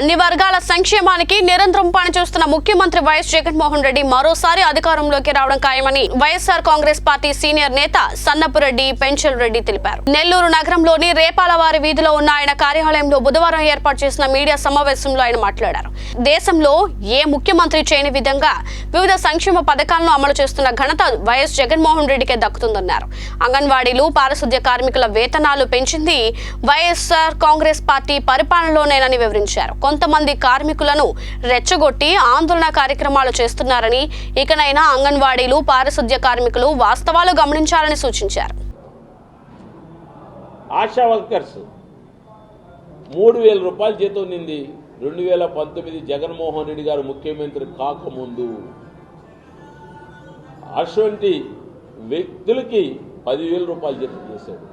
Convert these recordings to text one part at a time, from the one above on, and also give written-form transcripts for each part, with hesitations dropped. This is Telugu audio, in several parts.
అన్ని వర్గాల సంక్షేమానికి నిరంతరం పనిచేస్తున్న ముఖ్యమంత్రి వైఎస్ జగన్మోహన్ రెడ్డి మరోసారి అధికారంలోకి రావడం ఖాయమని వైఎస్ఆర్ కాంగ్రెస్ పార్టీ సీనియర్ నేత సన్నపురెడ్డి పెంచల్ రెడ్డి తెలిపారు. నెల్లూరు నగరంలోని రేపాలవారి వీధిలో ఉన్న ఆయన కార్యాలయంలో బుధవారం ఏర్పాటు చేసిన మీడియా సమావేశంలో ఆయన మాట్లాడారు. దేశంలో ఏ ముఖ్యమంత్రి చేయని విధంగా వివిధ సంక్షేమ పథకాలను అమలు చేస్తున్న ఘనత వైఎస్ జగన్మోహన్ రెడ్డికే దక్కుతుందన్నారు. అంగన్వాడీలు, పారిశుద్ధ్య కార్మికుల వేతనాలు పెంచింది వైఎస్ఆర్ కాంగ్రెస్ పార్టీ పరిపాలనలోనేనని వివరించారు. కొంతమంది కార్మికులను రెచ్చగొట్టి ఆందోళన కార్యక్రమాలు చేస్తున్నారని, ఇకనైనా అంగన్వాడీలు, పారిశుద్ధ్య కార్మికులు వాస్తవాలు గమనించాలని సూచించారు. ఆశా వర్కర్స్ 3,000 రూపాయల జీతం ఉన్నింది 2019 జగన్మోహన్ రెడ్డి గారు ముఖ్యమంత్రి కాకముందు. అటువంటి వ్యక్తులకి 10,000 రూపాయల జీతం చేశాడు.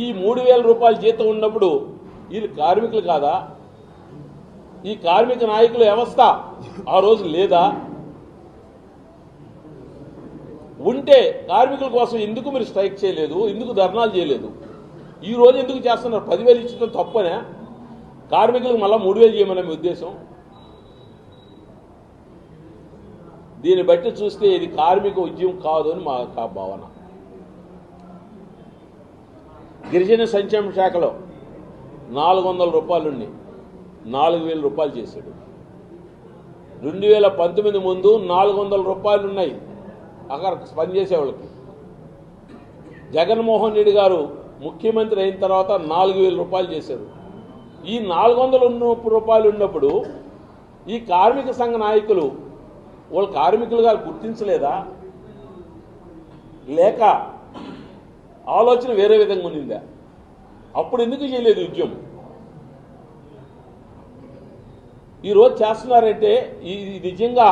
ఈ 3,000 రూపాయల జీతం ఉన్నప్పుడు వీళ్ళు కార్మికులు కాదా? ఈ కార్మిక నాయకుల వ్యవస్థ ఆ రోజు లేదా? ఉంటే కార్మికుల కోసం ఎందుకు మీరు స్ట్రైక్ చేయలేదు? ఎందుకు ధర్నాలు చేయలేదు? ఈ రోజు ఎందుకు చేస్తున్నారు? 10,000 ఇచ్చడం తప్పనే? కార్మికులకు మళ్ళీ 3,000 చేయమని మీ ఉద్దేశం? దీన్ని బట్టి చూస్తే ఇది కార్మిక ఉద్యమం కాదు అని మా భావన. గిరిజన సంక్షేమ శాఖలో 400 రూపాయలుండి 4,000 రూపాయలు చేశాడు. 2019 ముందు 400 రూపాయలు ఉన్నాయి అక్కడ పనిచేసే వాళ్ళకి. జగన్మోహన్ రెడ్డి గారు ముఖ్యమంత్రి అయిన తర్వాత 4,000 రూపాయలు చేశారు. ఈ 400 రూపాయలు ఉన్నప్పుడు ఈ కార్మిక సంఘ నాయకులు వాళ్ళు కార్మికులుగా గుర్తించలేదా? లేక ఆలోచన వేరే విధంగా ఉన్నిందా? అప్పుడు ఎందుకు చేయలేదు ఉద్యమం? ఈరోజు చేస్తున్నారంటే ఇది నిజంగా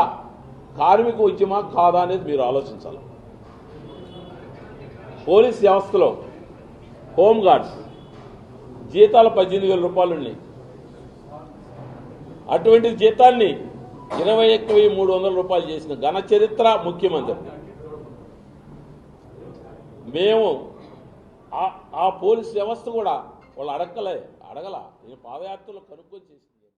కార్మిక ఉద్యమా కాదా అనేది మీరు ఆలోచించాలి. పోలీస్ వ్యవస్థలో హోంగార్డ్స్ జీతాలు 18,000 రూపాయలు ఉన్నాయి. అటువంటి జీతాన్ని 21,300 రూపాయలు చేసిన ఘన చరిత్ర ముఖ్యమంత్రి. మేము ఆ పోలీస్ వ్యవస్థ కూడా వాళ్ళు అడగల నేను పాదయాత్రలో కనుక్కొని చేసి